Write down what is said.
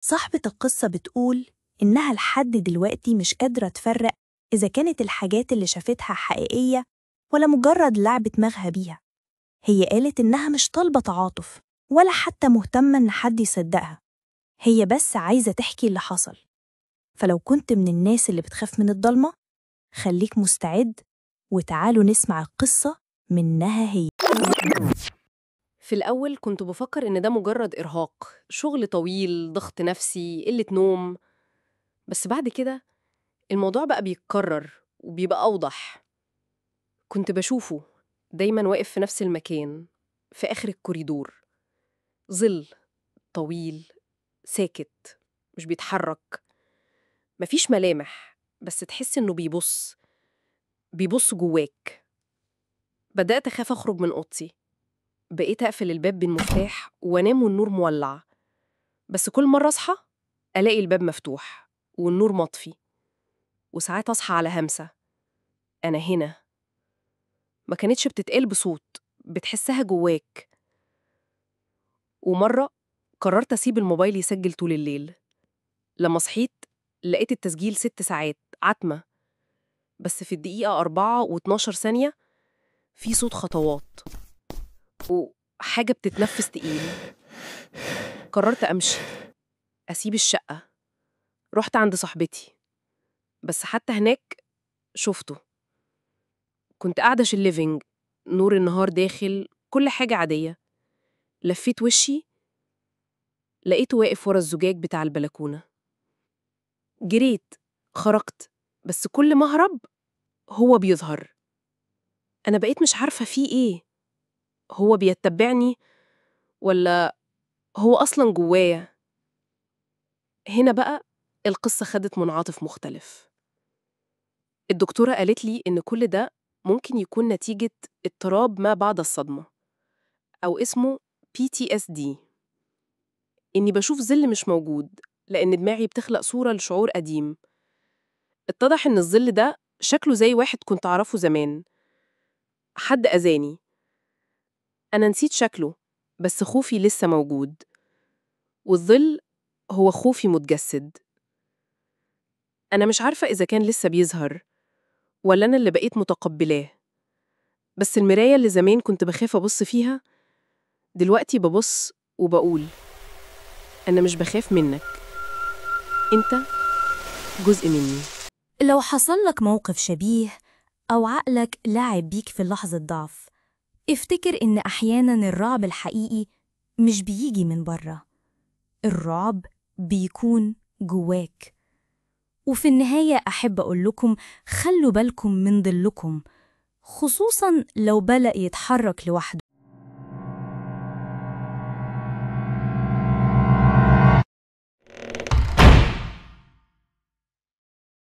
صاحبة القصة بتقول إنها لحد دلوقتي مش قادرة تفرق إذا كانت الحاجات اللي شافتها حقيقية ولا مجرد لعب دماغها بيها. هي قالت إنها مش طالبة تعاطف ولا حتى مهتمة إن حد يصدقها، هي بس عايزة تحكي اللي حصل. فلو كنت من الناس اللي بتخاف من الضلمة، خليك مستعد وتعالوا نسمع القصة منها هي. في الأول كنت بفكر إن ده مجرد إرهاق، شغل طويل، ضغط نفسي، قلة نوم. بس بعد كده الموضوع بقى بيتكرر وبيبقى أوضح. كنت بشوفه دايما واقف في نفس المكان، في آخر الكوريدور، ظل طويل ساكت، مش بيتحرك، مفيش ملامح، بس تحس إنه بيبص جواك. بدأت أخاف أخرج من أوضتي، بقيت أقفل الباب بالمفتاح وأنام والنور مولع. بس كل مرة أصحى ألاقي الباب مفتوح والنور مطفي، وساعات أصحى على همسة: أنا هنا. ما كانتش بتتقال بصوت، بتحسها جواك. ومرة قررت أسيب الموبايل يسجل طول الليل. لما صحيت لقيت التسجيل 6 ساعات عتمة، بس في الدقيقة 4 و12 ثانية في صوت خطوات وحاجة بتتنفس تقيل. قررت أمشي، أسيب الشقة. رحت عند صاحبتي، بس حتى هناك شفته. كنت قاعدة في الليفينج، نور النهار داخل، كل حاجة عادية. لفيت وشي لقيته واقف ورا الزجاج بتاع البلكونة. جريت، خرجت، بس كل ما أهرب هو بيظهر. أنا بقيت مش عارفة فيه إيه، هو بيتبعني ولا هو أصلاً جوايا. هنا بقى القصة خدت منعطف مختلف. الدكتورة قالت لي إن كل ده ممكن يكون نتيجة اضطراب ما بعد الصدمة، أو اسمه PTSD. إني بشوف ظل مش موجود لأن دماغي بتخلق صورة لشعور قديم. اتضح إن الظل ده شكله زي واحد كنت أعرفه زمان، حد أذاني. أنا نسيت شكله، بس خوفي لسه موجود، والظل هو خوفي متجسد. أنا مش عارفة إذا كان لسه بيظهر ولا أنا اللي بقيت متقبلاه، بس المراية اللي زمان كنت بخاف أبص فيها دلوقتي ببص وبقول: أنا مش بخاف منك، أنت جزء مني. لو حصل لك موقف شبيه أو عقلك لعب بيك في لحظة ضعف، افتكر إن أحياناً الرعب الحقيقي مش بيجي من بره، الرعب بيكون جواك. وفي النهاية أحب أقول لكم خلوا بالكم من ظلكم، خصوصاً لو بدأ يتحرك لوحده.